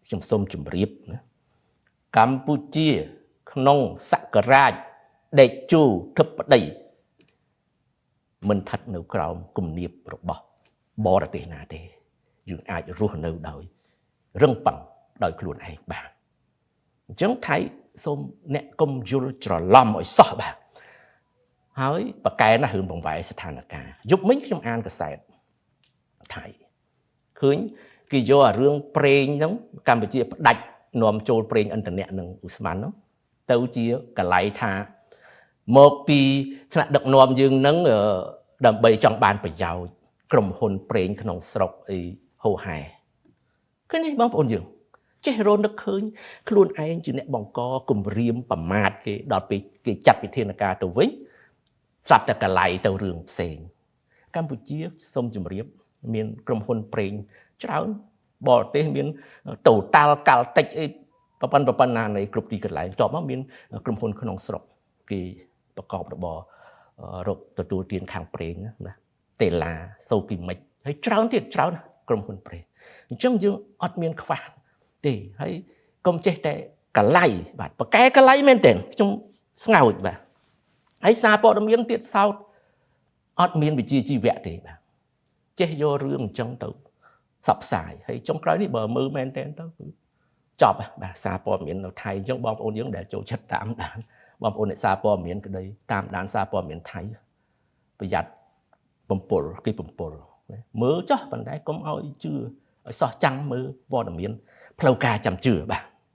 ខ្ញុំសូមជម្រាបណាកម្ពុជាក្នុងសករាជដេកជូធិបតីមិនស្ថិតនៅក្រោមគំនាបរបស់បរទេសណាទេយើងអាចរស់នៅដោយរឹងប៉ឹងដោយខ្លួនឯងបានអញ្ចឹងថៃសូមអ្នកកុំយល់ច្រឡំឲ្យសោះបាទហើយប្រកែណាស់រឿងបង្វែរស្ថានភាពយប់មិញខ្ញុំអានកសែតថៃឃើញគេយកអារឿងប្រេងហ្នឹងកម្ពុជាផ្ដាច់នាំចូលប្រេងឥន្ធនៈនឹងឧស្ម័នហ្នឹងទៅជាកលៃថាមកពីថ្នាក់ដឹកនាំយើងហ្នឹងដើម្បីចង់បានប្រយោជន៍ក្រុមហ៊ុនប្រេងក្នុងស្រុកអីហូហែឃើញទេបងប្អូនយើងចេះរនឹកឃើញខ្លួនឯងជាអ្នកបង្កគំរាមប្រមាថគេដល់ពេលគេចាត់វិធានការទៅវិញស្រាប់តែកលៃទៅរឿងផ្សេងកម្ពុជាសូមជម្រាបមានក្រុមហ៊ុនប្រេងច្រើនបរទេសមាន Total Caltex អីប៉ុណ្ណានៃគ្រប់ទីកន្លែងតបមកមានក្រុមហ៊ុនក្នុងស្រុកគេប្រកបរបររកទទួលទានខាងប្រេងណាតេឡាសូគីមិចហើយច្រើនទៀតច្រើនក្រុមហ៊ុនប្រេងអញ្ចឹងយើងអត់មានខ្វះទេហើយកុំចេះតែកលៃបាទប្រកែកលៃមែនទេខ្ញុំស្ងោចបាទហើយសារព័ត៌មានទៀតសោតអត់មានវិជ្ជាជីវៈទេបាទចេះយករឿងអញ្ចឹងទៅផ្សព្វផ្សាយហើយចុងក្រោយនេះបើមើលមែនទេទៅចប់បាទសារព័ត៌មាននៅថៃអញ្ចឹងបងប្អូនយើងដែលចូលចិត្តតាមដានបងប្អូនអ្នកសារព័ត៌មានក្តីតាមដានសារព័ត៌មានថៃប្រយ័ត្នបំពុលគេបំពុលមើលចោះប៉ុន្តែកុំឲ្យជឿឲ្យសោះចាំងមើលព័ត៌មានផ្លូវការចាំជឿបាទ